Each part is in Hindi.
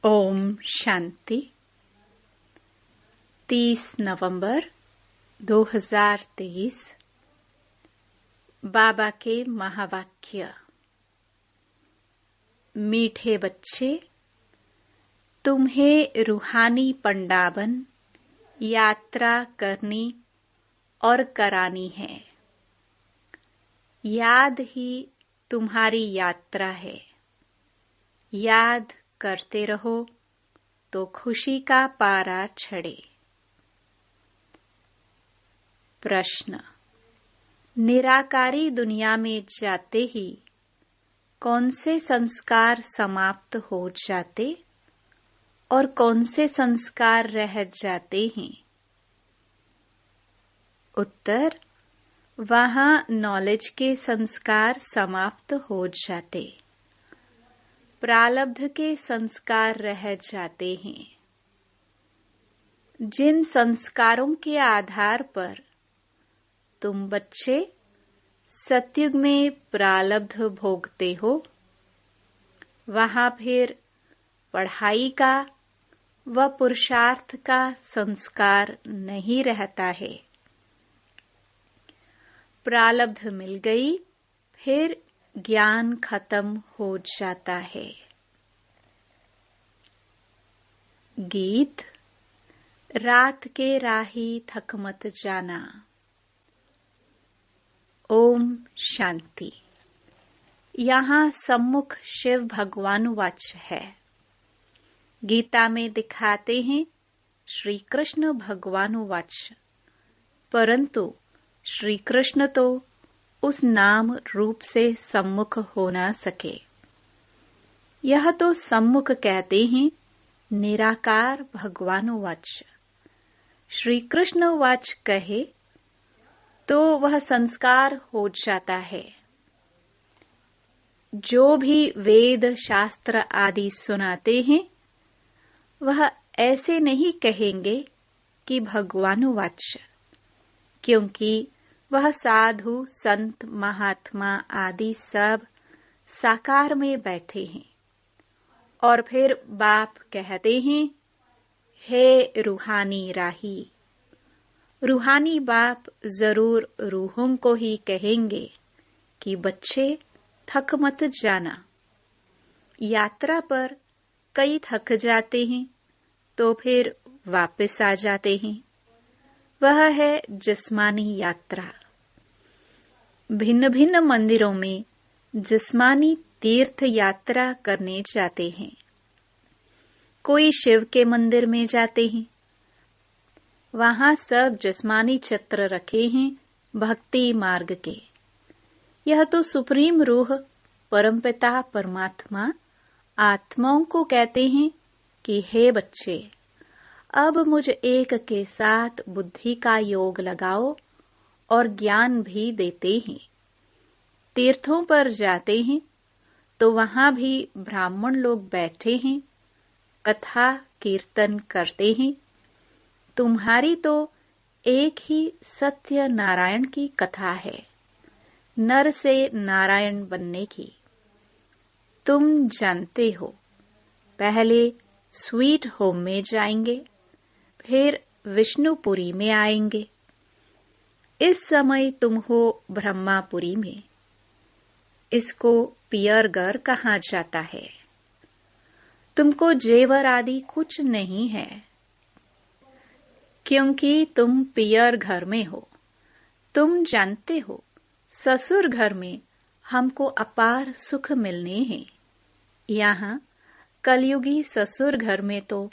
ओम शांति। 30 नवंबर 2023। बाबा के महावाक्य। मीठे बच्चे, तुम्हें रूहानी पंडाबन यात्रा करनी और करानी है। याद ही तुम्हारी यात्रा है। याद करते रहो तो खुशी का पारा चढ़े। प्रश्न। निराकारी दुनिया में जाते ही कौन से संस्कार समाप्त हो जाते और कौन से संस्कार रह जाते हैं? उत्तर। वहां नॉलेज के संस्कार समाप्त हो जाते, प्रारब्ध के संस्कार रह जाते हैं। जिन संस्कारों के आधार पर तुम बच्चे सतयुग में प्रारब्ध भोगते हो, वहां फिर पढ़ाई का व पुरुषार्थ का संस्कार नहीं रहता है। प्रारब्ध मिल गई, फिर ज्ञान खत्म हो जाता है। गीत। रात के राही थक मत जाना। ओम शांति। यहाँ सम्मुख शिव भगवान वाच है। गीता में दिखाते हैं श्री कृष्ण भगवान वाच, परंतु श्री कृष्ण तो उस नाम रूप से सम्मुख हो ना सके। यह तो सम्मुख कहते हैं निराकार भगवान वाच। श्री कृष्ण वाच कहे तो वह संस्कार हो जाता है। जो भी वेद शास्त्र आदि सुनाते हैं, वह ऐसे नहीं कहेंगे कि भगवान वाच, क्योंकि वह साधु संत महात्मा आदि सब साकार में बैठे हैं। और फिर बाप कहते हैं, हे रूहानी राही। रूहानी बाप जरूर रूहों को ही कहेंगे कि बच्चे थक मत जाना। यात्रा पर कई थक जाते हैं तो फिर वापस आ जाते हैं। वह है जिस्मानी यात्रा। भिन्न भिन्न मंदिरों में जिस्मानी तीर्थ यात्रा करने जाते हैं। कोई शिव के मंदिर में जाते हैं, वहां सब जिस्मानी चित्र रखे हैं भक्ति मार्ग के। यह तो सुप्रीम रूह परमपिता परमात्मा आत्माओं को कहते हैं कि हे बच्चे, अब मुझ एक के साथ बुद्धि का योग लगाओ और ज्ञान भी देते हैं। तीर्थों पर जाते हैं तो वहां भी ब्राह्मण लोग बैठे हैं, कथा कीर्तन करते हैं। तुम्हारी तो एक ही सत्य नारायण की कथा है, नर से नारायण बनने की। तुम जानते हो, पहले स्वीट होम में जाएंगे, फिर विष्णुपुरी में आएंगे। इस समय तुम हो ब्रह्मापुरी में। इसको पियरगर कहा जाता है। तुमको जेवर आदि कुछ नहीं है, क्योंकि तुम पियर घर में हो। तुम जानते हो, ससुर घर में हमको अपार सुख मिलने हैं। यहाँ कलयुगी ससुर घर में तो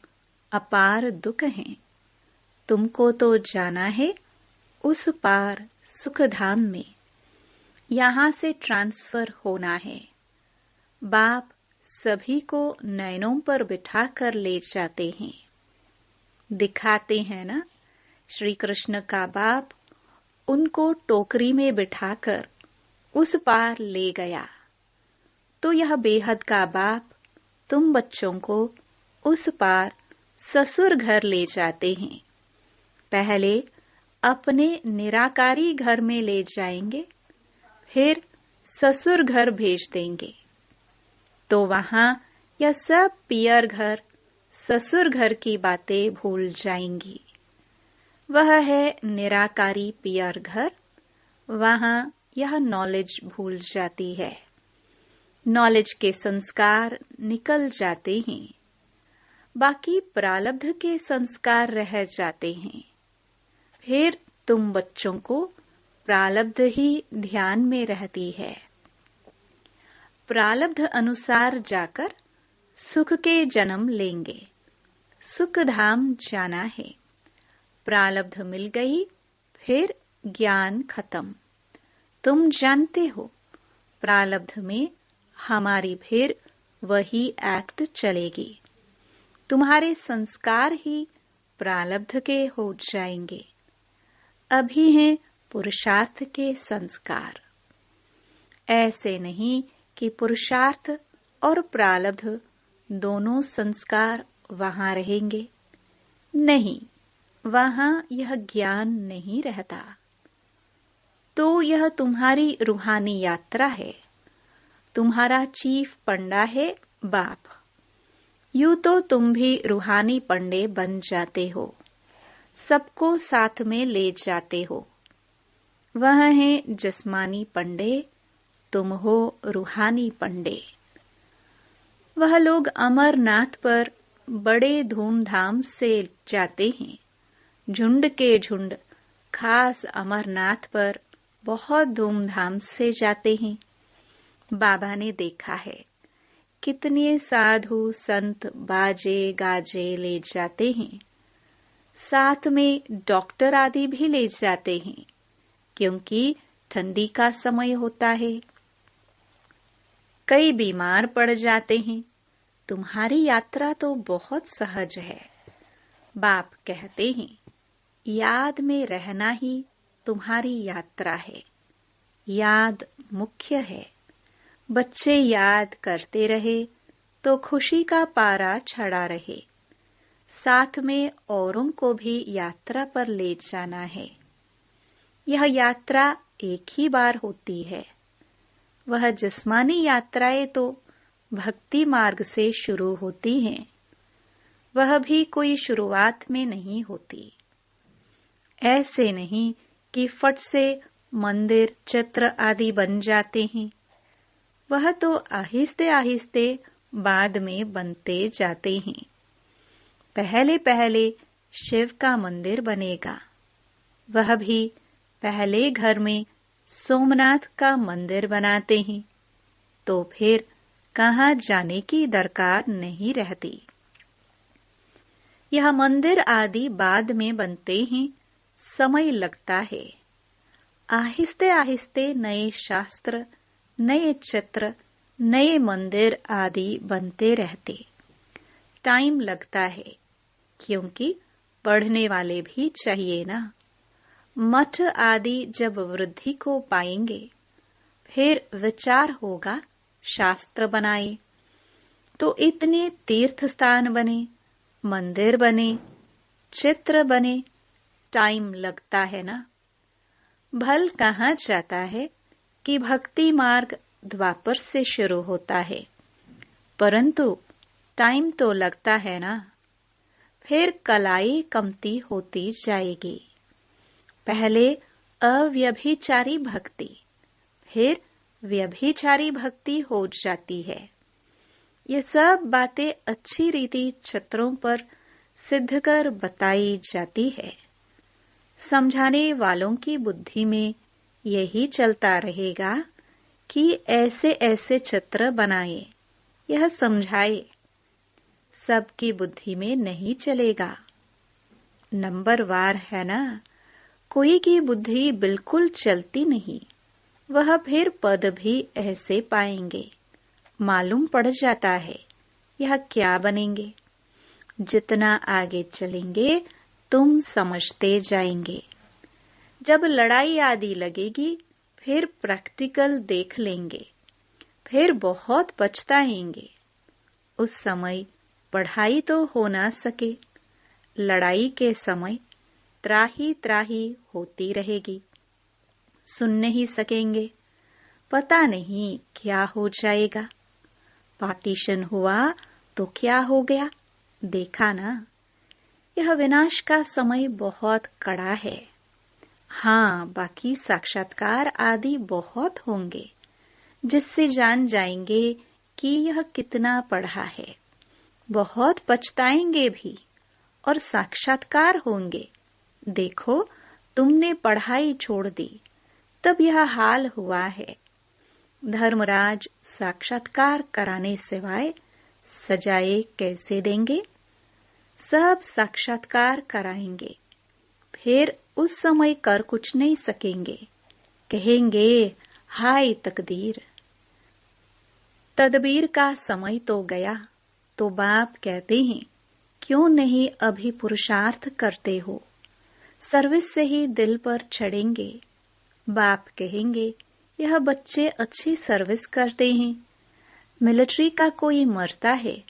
अपार दुख हैं। तुमको तो जाना है उस पार सुखधाम में। यहाँ से ट्रांसफर होना है। बाप सभी को नयनों पर बिठा कर ले जाते हैं। दिखाते हैं ना, श्री कृष्ण का बाप उनको टोकरी में बिठाकर उस पार ले गया। तो यह बेहद का बाप तुम बच्चों को उस पार ससुर घर ले जाते हैं। पहले अपने निराकारी घर में ले जाएंगे, फिर ससुर घर भेज देंगे। तो वहां यह सब पियर घर ससुर घर की बातें भूल जाएंगी। वह है निराकारी पियर घर, वहां यह नॉलेज भूल जाती है। नॉलेज के संस्कार निकल जाते हैं, बाकी प्रारब्ध के संस्कार रह जाते हैं। फिर तुम बच्चों को प्रारब्ध ही ध्यान में रहती है। प्रारब्ध अनुसार जाकर सुख के जन्म लेंगे। सुख धाम जाना है। प्रारब्ध मिल गई, फिर ज्ञान खत्म। तुम जानते हो प्रारब्ध में हमारी फिर वही एक्ट चलेगी। तुम्हारे संस्कार ही प्रारब्ध के हो जाएंगे। अभी हैं पुरुषार्थ के संस्कार। ऐसे नहीं कि पुरुषार्थ और प्रारब्ध दोनों संस्कार वहां रहेंगे। नहीं, वहां यह ज्ञान नहीं रहता। तो यह तुम्हारी रूहानी यात्रा है। तुम्हारा चीफ पंडा है बाप। यूं तो तुम भी रूहानी पंडे बन जाते हो, सबको साथ में ले जाते हो। वह हैं जिस्मानी पंडे, तुम हो रूहानी पंडे। वह लोग अमरनाथ पर बड़े धूमधाम से जाते हैं। झुंड के झुंड खास अमरनाथ पर बहुत धूमधाम से जाते हैं। बाबा ने देखा है कितने साधु संत बाजे गाजे ले जाते हैं। साथ में डॉक्टर आदि भी ले जाते हैं, क्योंकि ठंडी का समय होता है। कई बीमार पड़ जाते हैं। तुम्हारी यात्रा तो बहुत सहज है। बाप कहते हैं याद में रहना ही तुम्हारी यात्रा है। याद मुख्य है। बच्चे याद करते रहे तो खुशी का पारा चढ़ा रहे। साथ में औरों को भी यात्रा पर ले जाना है। यह यात्रा एक ही बार होती है। वह जिस्मानी यात्राएं तो भक्ति मार्ग से शुरू होती हैं। वह भी कोई शुरुआत में नहीं होती। ऐसे नहीं कि फट से मंदिर चित्र आदि बन जाते हैं। वह तो आहिस्ते आहिस्ते बाद में बनते जाते हैं। पहले पहले शिव का मंदिर बनेगा। वह भी पहले घर में सोमनाथ का मंदिर बनाते हैं, तो फिर कहाँ जाने की दरकार नहीं रहती। यह मंदिर आदि बाद में बनते हैं, समय लगता है। आहिस्ते आहिस्ते नए शास्त्र, नए चित्र, नए मंदिर आदि बनते रहते। टाइम लगता है, क्योंकि पढ़ने वाले भी चाहिए ना। मठ आदि जब वृद्धि को पाएंगे, फिर विचार होगा शास्त्र बनाए, तो इतने तीर्थ स्थान बने, मंदिर बने, चित्र बने, टाइम लगता है ना। भल कहाँ जाता है कि भक्ति मार्ग द्वापर से शुरू होता है, परंतु टाइम तो लगता है ना। फिर कलाई कमती होती जाएगी। पहले अव्यभिचारी भक्ति, फिर व्यभिचारी भक्ति हो जाती है। ये सब बातें अच्छी रीति चित्रों पर सिद्ध कर बताई जाती है। समझाने वालों की बुद्धि में यही चलता रहेगा कि ऐसे ऐसे चित्र बनाए, यह समझाए। सबकी बुद्धि में नहीं चलेगा। नंबरवार है ना। कोई की बुद्धि बिल्कुल चलती नहीं। वह फिर पद भी ऐसे पाएंगे। मालूम पड़ जाता है यह क्या बनेंगे। जितना आगे चलेंगे तुम समझते जाएंगे। जब लड़ाई आदि लगेगी, फिर प्रैक्टिकल देख लेंगे। फिर बहुत पछताएंगे। उस समय पढ़ाई तो हो ना सके। लड़ाई के समय त्राही त्राही होती रहेगी। सुन नहीं सकेंगे। पता नहीं क्या हो जाएगा। पार्टीशन हुआ तो क्या हो गया, देखा ना, यह विनाश का समय बहुत कड़ा है। हाँ, बाकी साक्षात्कार आदि बहुत होंगे जिससे जान जाएंगे कि यह कितना पढ़ा है। बहुत पछताएंगे भी और साक्षात्कार होंगे। देखो, तुमने पढ़ाई छोड़ दी, तब यह हाल हुआ है। धर्मराज साक्षात्कार कराने सिवाय सजाए कैसे देंगे? सब साक्षात्कार कराएंगे, फिर उस समय कर कुछ नहीं सकेंगे। कहेंगे, हाय तकदीर। तदबीर का समय तो गया। तो बाप कहते हैं, क्यों नहीं अभी पुरुषार्थ करते हो? सर्विस से ही दिल पर चढ़ेंगे। बाप कहेंगे, यह बच्चे अच्छी सर्विस करते हैं। मिलिट्री का कोई मरता है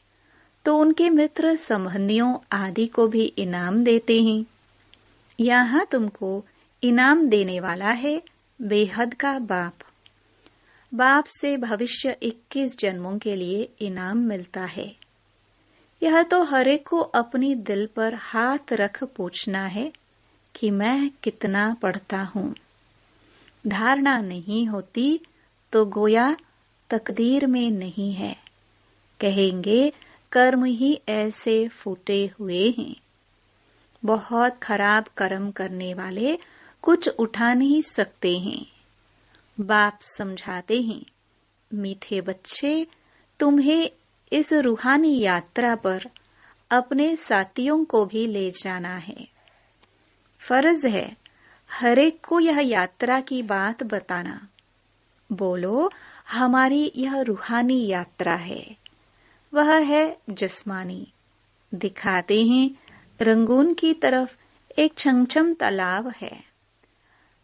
तो उनके मित्र संबंधियों आदि को भी इनाम देते हैं। यहाँ तुमको इनाम देने वाला है बेहद का बाप। बाप से भविष्य 21 जन्मों के लिए इनाम मिलता है। यह तो हर एक को अपनी दिल पर हाथ रख पूछना है कि मैं कितना पढ़ता हूँ। धारणा नहीं होती तो गोया तकदीर में नहीं है। कहेंगे, कर्म ही ऐसे फूटे हुए हैं। बहुत खराब कर्म करने वाले कुछ उठा नहीं सकते हैं। बाप समझाते हैं, मीठे बच्चे, तुम्हें इस रूहानी यात्रा पर अपने साथियों को भी ले जाना है। फर्ज है हर एक को यह यात्रा की बात बताना। बोलो, हमारी यह रूहानी यात्रा है। वह है जिस्मानी। दिखाते हैं रंगून की तरफ एक छमछम तालाब है,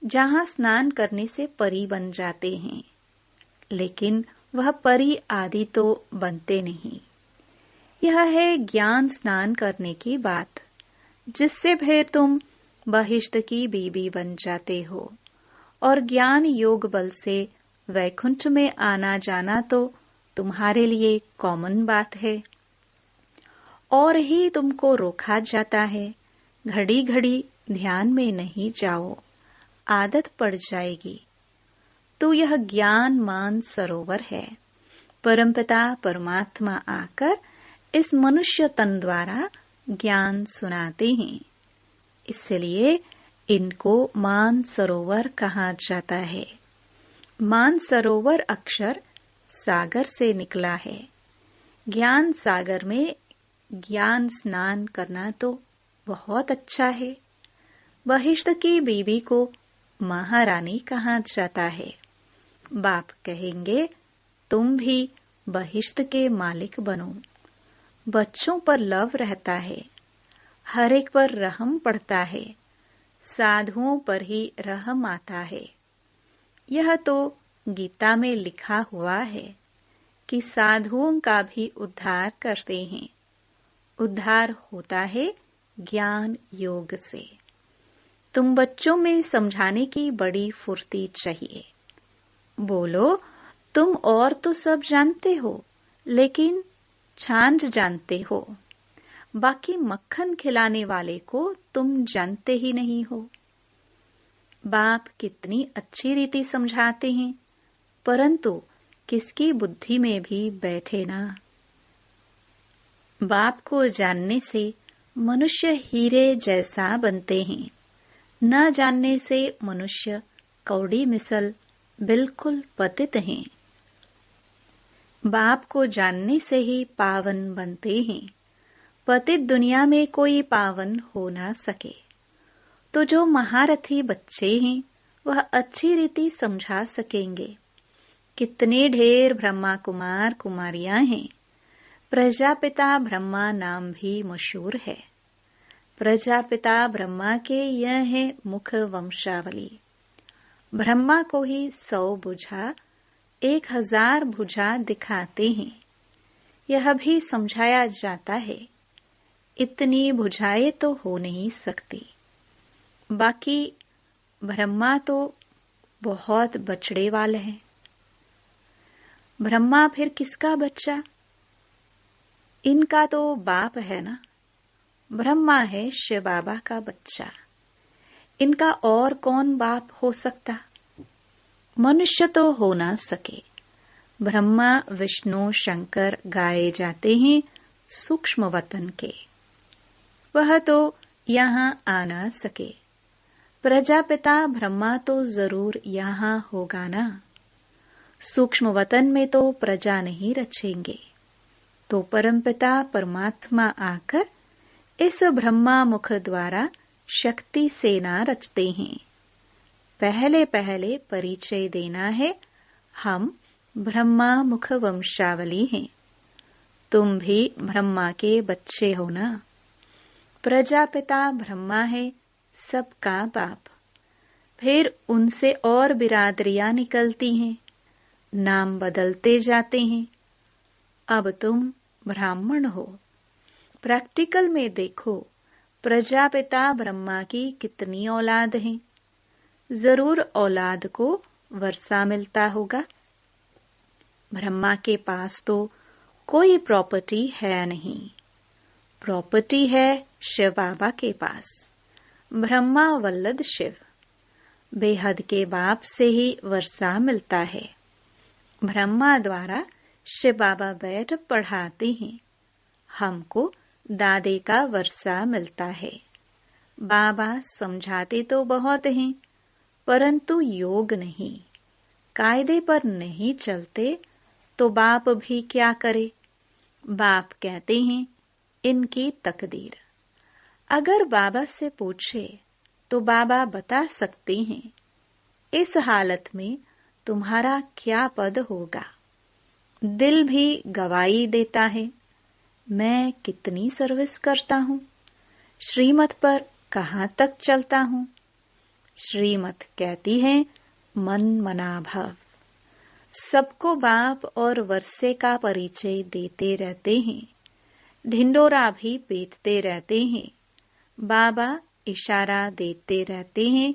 जहां स्नान करने से परी बन जाते हैं। लेकिन वह परी आदि तो बनते नहीं। यह है ज्ञान स्नान करने की बात, जिससे फिर तुम बहिष्ठ की बीबी बन जाते हो। और ज्ञान योग बल से वैकुंठ में आना जाना तो तुम्हारे लिए कॉमन बात है। और ही तुमको रोका जाता है, घड़ी घड़ी ध्यान में नहीं जाओ, आदत पड़ जाएगी। तो यह ज्ञान मान सरोवर है। परमपिता परमात्मा आकर इस मनुष्य तन द्वारा ज्ञान सुनाते हैं। इसलिए इनको मान सरोवर कहा जाता है। मान सरोवर अक्षर सागर से निकला है। ज्ञान सागर में ज्ञान स्नान करना तो बहुत अच्छा है। बहिष्ठ की बीवी को महारानी कहा जाता है। बाप कहेंगे, तुम भी बहिष्ठ के मालिक बनो। बच्चों पर लव रहता है, हर एक पर रहम पड़ता है, साधुओं पर ही रहम आता है। यह तो गीता में लिखा हुआ है कि साधुओं का भी उद्धार करते हैं। उद्धार होता है ज्ञान योग से। तुम बच्चों में समझाने की बड़ी फुर्ती चाहिए। बोलो, तुम और तो सब जानते हो, लेकिन छाछ जानते हो। बाकी मक्खन खिलाने वाले को तुम जानते ही नहीं हो। बाप कितनी अच्छी रीति समझाते हैं, परंतु किसकी बुद्धि में भी बैठे ना। बाप को जानने से मनुष्य हीरे जैसा बनते हैं, न जानने से मनुष्य कौड़ी मिसल बिल्कुल पतित हैं। बाप को जानने से ही पावन बनते हैं। पतित दुनिया में कोई पावन हो ना सके। तो जो महारथी बच्चे हैं वह अच्छी रीति समझा सकेंगे। कितने ढेर ब्रह्मा कुमार कुमारियां हैं। प्रजापिता ब्रह्मा नाम भी मशहूर है। प्रजापिता ब्रह्मा के यह है मुख वंशावली। ब्रह्मा को ही 100 भुजा 1000 भुजा दिखाते हैं। यह भी समझाया जाता है, इतनी भुजाएं तो हो नहीं सकती। बाकी ब्रह्मा तो बहुत बछड़े वाले हैं। ब्रह्मा फिर किसका बच्चा? इनका तो बाप है ना, ब्रह्मा है शिव बाबा का बच्चा। इनका और कौन बाप हो सकता? मनुष्य तो हो ना सके। ब्रह्मा विष्णु शंकर गाए जाते हैं सूक्ष्म वतन के, वह तो यहाँ आ ना सके। प्रजापिता ब्रह्मा तो जरूर यहाँ होगा ना। सूक्ष्म वतन में तो प्रजा नहीं रचेंगे, तो परमपिता परमात्मा आकर इस ब्रह्मा मुख द्वारा शक्ति सेना रचते हैं। पहले पहले परिचय देना है, हम ब्रह्मा मुख वंशावली हैं। तुम भी ब्रह्मा के बच्चे हो ना। प्रजापिता ब्रह्मा है, सबका बाप। फिर उनसे और बिरादरियां निकलती हैं, नाम बदलते जाते हैं। अब तुम ब्राह्मण हो। प्रैक्टिकल में देखो, प्रजापिता ब्रह्मा की कितनी औलाद हैं? जरूर औलाद को वर्षा मिलता होगा। ब्रह्मा के पास तो कोई प्रॉपर्टी है नहीं, प्रॉपर्टी है शिव बाबा के पास। ब्रह्मा वल्लद शिव, बेहद के बाप से ही वर्षा मिलता है। ब्रह्मा द्वारा शिव बाबा बैठ पढ़ाते हैं, हमको दादे का वर्षा मिलता है। बाबा समझाते तो बहुत हैं, परंतु योग नहीं, कायदे पर नहीं चलते, तो बाप भी क्या करे। बाप कहते हैं इनकी तकदीर। अगर बाबा से पूछे तो बाबा बता सकते हैं, इस हालत में तुम्हारा क्या पद होगा। दिल भी गवाही देता है, मैं कितनी सर्विस करता हूँ, श्रीमत पर कहाँ तक चलता हूँ। श्रीमत कहती है मन मना भव। सबको बाप और वर्षे का परिचय देते रहते हैं, ढिंडोरा भी पीटते रहते हैं। बाबा इशारा देते रहते हैं,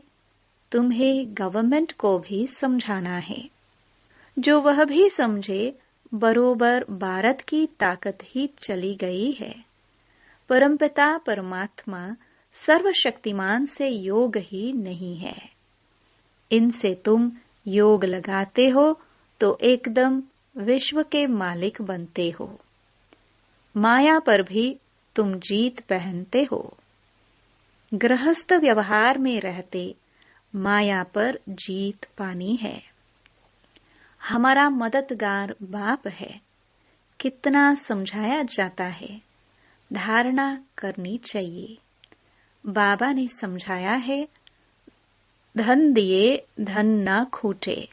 तुम्हें गवर्नमेंट को भी समझाना है। जो वह भी समझे, बरोबर भारत की ताकत ही चली गई है। परमपिता परमात्मा सर्वशक्तिमान से योग ही नहीं है। इनसे तुम योग लगाते हो तो एकदम विश्व के मालिक बनते हो। माया पर भी तुम जीत पहनते हो। गृहस्थ व्यवहार में रहते माया पर जीत पानी है। हमारा मददगार बाप है, कितना समझाया जाता है, धारणा करनी चाहिए। बाबा ने समझाया है, धन दिए धन ना खूटे।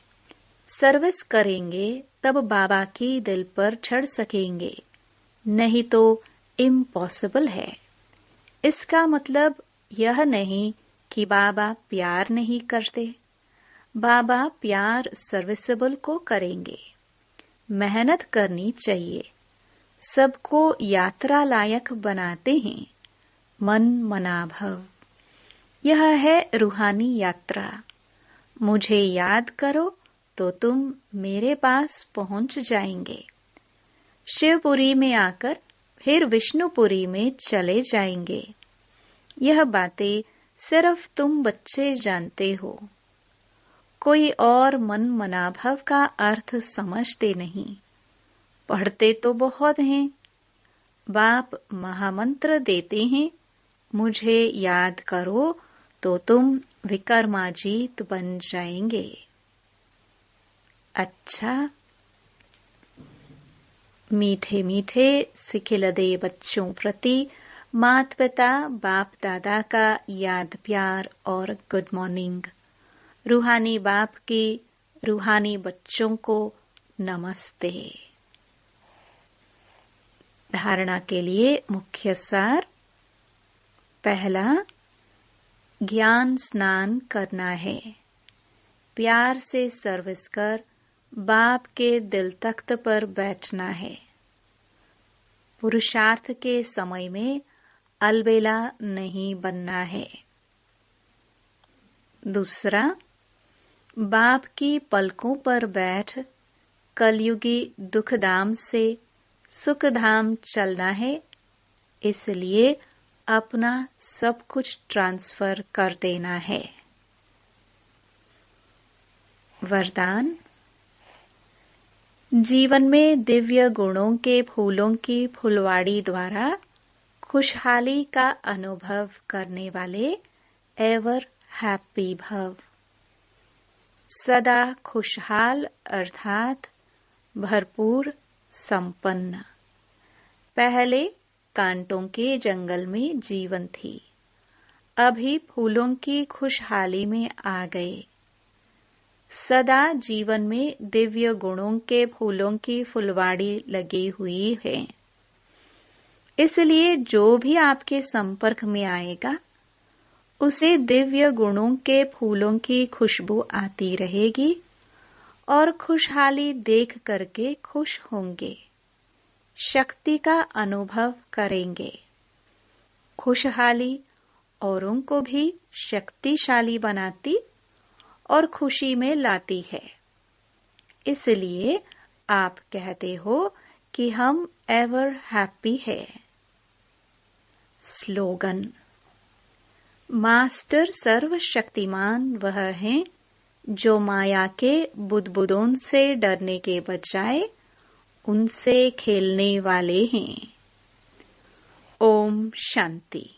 सर्विस करेंगे तब बाबा की दिल पर चढ़ सकेंगे, नहीं तो इम्पॉसिबल है। इसका मतलब यह नहीं कि बाबा प्यार नहीं करते। बाबा प्यार सर्विसेबल को करेंगे। मेहनत करनी चाहिए। सबको यात्रा लायक बनाते हैं, मन मना भव। यह है रूहानी यात्रा। मुझे याद करो तो तुम मेरे पास पहुंच जाएंगे। शिवपुरी में आकर फिर विष्णुपुरी में चले जाएंगे। यह बातें सिर्फ तुम बच्चे जानते हो। कोई और मन मनाभव का अर्थ समझते नहीं। पढ़ते तो बहुत हैं। बाप महामंत्र देते हैं, मुझे याद करो तो तुम विकर्माजीत बन जाएंगे। अच्छा, मीठे मीठे सिखिलदे बच्चों प्रति माता पिता बाप दादा का याद प्यार और गुड मॉर्निंग। रूहानी बाप की रूहानी बच्चों को नमस्ते। धारणा के लिए मुख्य सार। पहला, ज्ञान स्नान करना है। प्यार से सर्विस कर बाप के दिल तख्त पर बैठना है। पुरुषार्थ के समय में अलबेला नहीं बनना है। दूसरा, बाप की पलकों पर बैठ कलयुगी दुखदाम से सुख धाम चलना है, इसलिए अपना सब कुछ ट्रांसफर कर देना है। वरदान। जीवन में दिव्य गुणों के फूलों की फुलवाड़ी द्वारा खुशहाली का अनुभव करने वाले एवर हैप्पी भव। सदा खुशहाल अर्थात भरपूर संपन्न। पहले कांटों के जंगल में जीवन थी, अभी फूलों की खुशहाली में आ गए। सदा जीवन में दिव्य गुणों के फूलों की फुलवाड़ी लगी हुई है, इसलिए जो भी आपके संपर्क में आएगा उसे दिव्य गुणों के फूलों की खुशबू आती रहेगी और खुशहाली देख करके खुश होंगे, शक्ति का अनुभव करेंगे। खुशहाली औरों को भी शक्तिशाली बनाती और खुशी में लाती है, इसलिए आप कहते हो कि हम एवर हैप्पी है। स्लोगन। मास्टर सर्वशक्तिमान वह हैं जो माया के बुदबुदों से डरने के बजाय उनसे खेलने वाले हैं। ओम शांति।